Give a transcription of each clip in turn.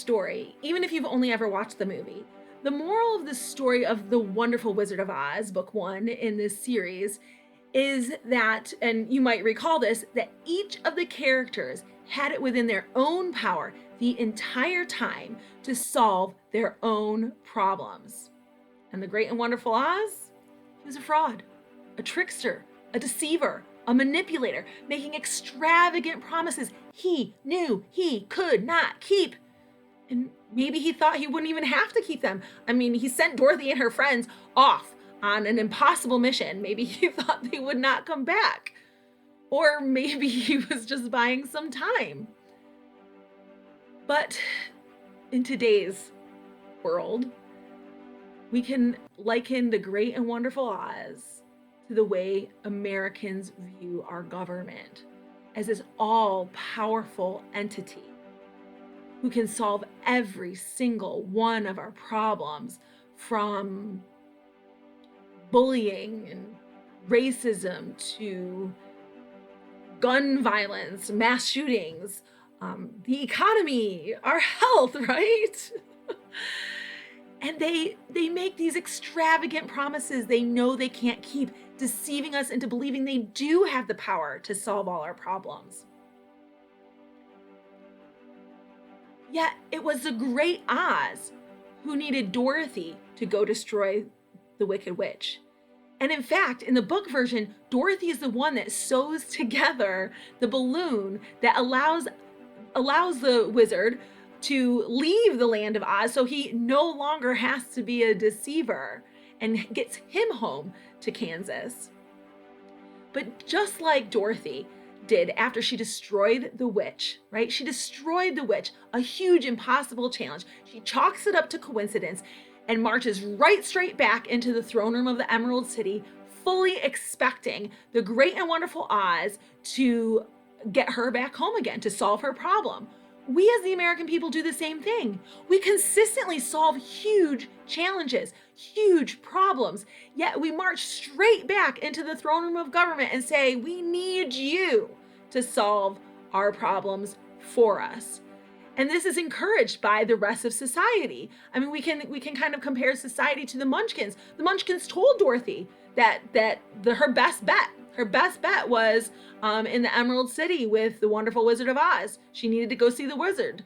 story, even if you've only ever watched the movie, the moral of the story of The Wonderful Wizard of Oz, book one in this series, is that, and you might recall this, that each of the characters had it within their own power the entire time to solve their own problems. And the Great and Wonderful Oz, he was a fraud, a trickster, a deceiver, a manipulator, making extravagant promises he knew he could not keep. And maybe he thought he wouldn't even have to keep them. I mean, he sent Dorothy and her friends off on an impossible mission. Maybe he thought they would not come back. Or maybe he was just buying some time. But in today's world, we can liken the Great and Wonderful Oz to the way Americans view our government as this all-powerful entity who can solve every single one of our problems, from bullying and racism to gun violence, mass shootings, the economy, our health, right? And they make these extravagant promises they know they can't keep, deceiving us into believing they do have the power to solve all our problems. Yet it was the Great Oz who needed Dorothy to go destroy the Wicked Witch. And in fact, in the book version, Dorothy is the one that sews together the balloon that allows the wizard to leave the land of Oz, so he no longer has to be a deceiver, and gets him home to Kansas. But just like Dorothy did after she destroyed the witch, right? She destroyed the witch, a huge impossible challenge. She chalks it up to coincidence and marches right straight back into the throne room of the Emerald City, fully expecting the Great and Wonderful Oz to get her back home again, to solve her problem. We as the American people do the same thing. We consistently solve huge challenges, huge problems, yet we march straight back into the throne room of government and say, we need you to solve our problems for us. And this is encouraged by the rest of society. I mean, we can kind of compare society to the Munchkins. The Munchkins told Dorothy that her best bet was in the Emerald City with the Wonderful Wizard of Oz. She needed to go see the wizard.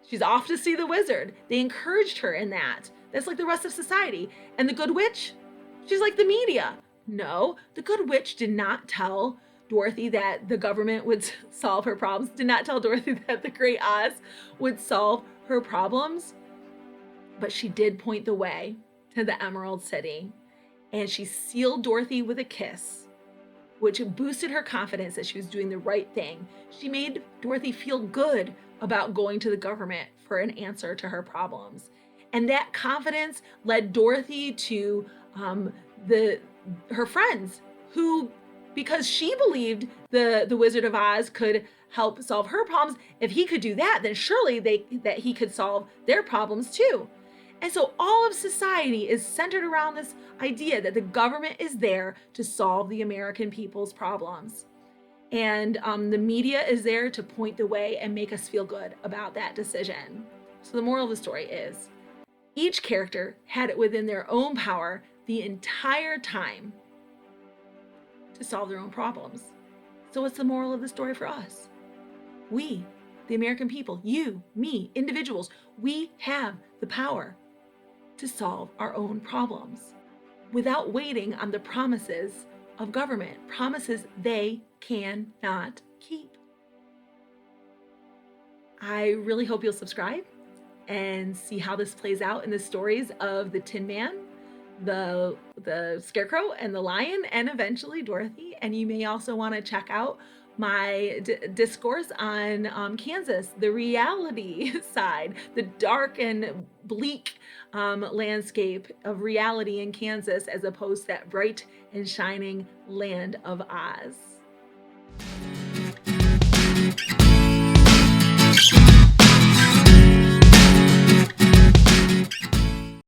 She's off to see the wizard. They encouraged her in that. That's like the rest of society. And the Good Witch, she's like the media. No, the Good Witch did not tell Dorothy that the government would solve her problems, did not tell Dorothy that the Great Oz would solve her problems. But she did point the way to the Emerald City. And she sealed Dorothy with a kiss, which boosted her confidence that she was doing the right thing. She made Dorothy feel good about going to the government for an answer to her problems. And that confidence led Dorothy to her friends, who, because she believed the Wizard of Oz could help solve her problems, if he could do that, then surely that he could solve their problems too. And so all of society is centered around this idea that the government is there to solve the American people's problems. And the media is there to point the way and make us feel good about that decision. So the moral of the story is, each character had it within their own power the entire time to solve their own problems. So what's the moral of the story for us? We, the American people, you, me, individuals, we have the power to solve our own problems without waiting on the promises of government, promises they cannot keep. I really hope you'll subscribe and see how this plays out in the stories of the Tin Man, the Scarecrow, and the Lion, and eventually Dorothy. And you may also want to check out my discourse on Kansas, the reality side, the dark and bleak landscape of reality in Kansas, as opposed to that bright and shining land of Oz.